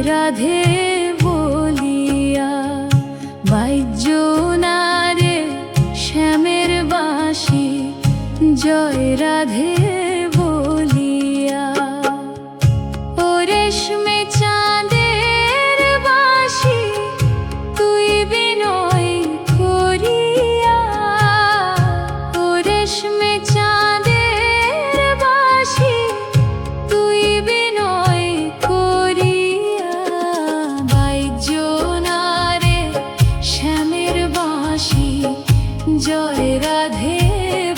রাধে বলিয়া বাইজনারে শ্যামের বাঁশি জয় রাধে বলিয়া ও রেশমে চাঁদের বাঁশি তুই বিনয় করিয়া ও রেশমে চাঁদের বাঁশি তুই বিনয় করিয়া বাইজনারে শ্যামের বাঁশি জয় রাধে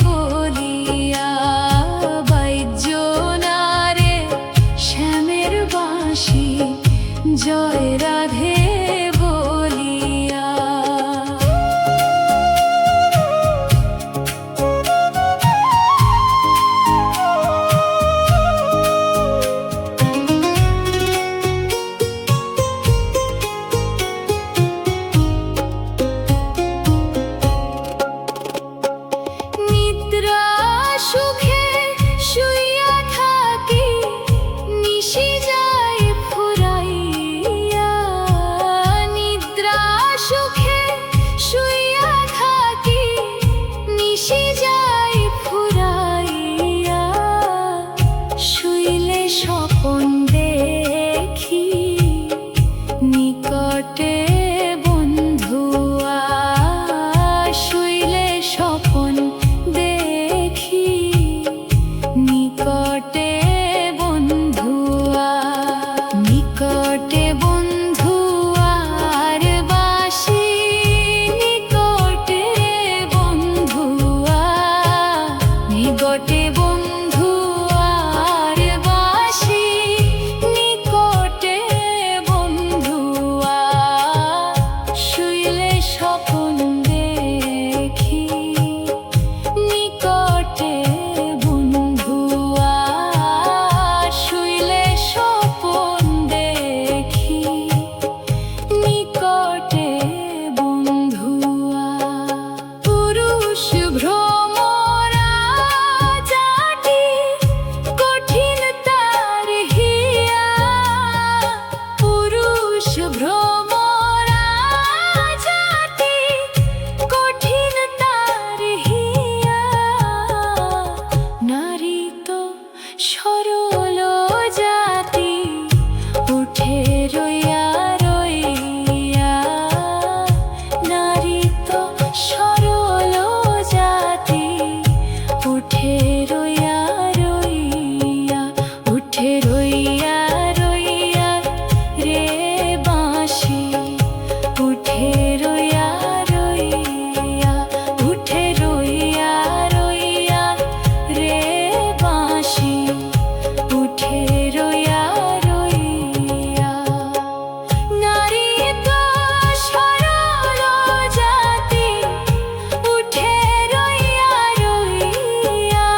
বলিয়া বাইজনারে শ্যামের বাঁশি জয় রাধে বলিয়া নিদ্রা সুখে শুইয়া থাকি নিশি যায় ফুরাইয়া নিদ্রা সুখে শুইয়া থাকি নিশি যায় ফুরাইয়া শুইলে স্বপন দেখি নিকটে বন্ধুয়া শুইলে স্বপন দেখি নিকটে বন্ধুয়া নিকটে বন্ধুয়ার বাঁশি নিকটে বন্ধুয়া নিকটে বন্ধুয়ার বাঁশি নিকটে বন্ধুয়া শুইলে স্বপন দেখি নিকটে বন্ধুয়া শুইলে স্বপন দেখি নিকটে বন্ধুয়া পুরুষ ভ্রমরা জাতি কঠিন তার হিয়া পুরুষ ভ্রমরা জাতি কঠিন তার হিয়া নারী তো সরল জাতি উঠে রইয়া রইয়া নারী তো সরল জাতি উঠে রইয়া রইয়া উঠে রইয়া রইয়া রে বাঁশি উঠে রইয়া রইয়া উঠে রইয়া রইয়া রে বাঁশি উঠে রইয়া রইয়া নারী তো সরল জাতি উঠে রইয়া রইয়া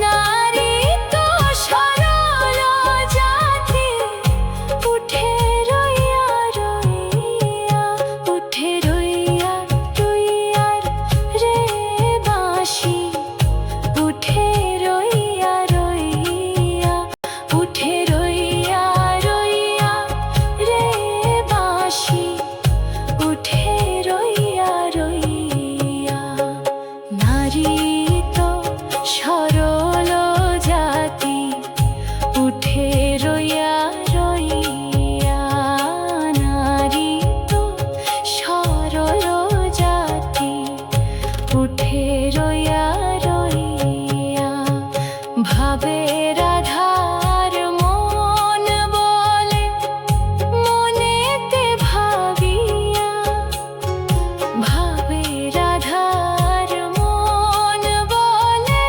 নারী তো সরল জাতি উঠে রইয়া রইয়া উঠে রইয়া রইয়া রে বাঁশি উঠে রইয়া রইয়া উঠে রইয়া রইয়া রে বাঁশি উঠে রইয়া রইয়া নারী তো সরল জাতি উঠে রইয়া রইয়া নারী তো সরল জাতি উঠে রইয়া রইয়া ভাবে রাধার মন বলে মনেতে ভাবিয়া ভাবে রাধার মন বলে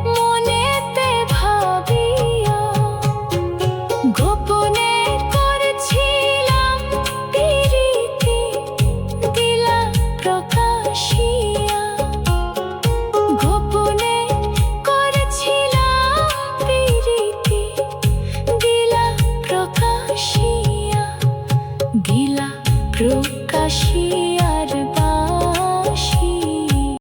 মনেতে ভাবিয়া গোপনে করছিলাম প্রীতি দিলা প্রকাশিয়া গোপনে করছিলাম প্রীতি দিলা প্রকাশিয়া দিলা প্রকাশিয়া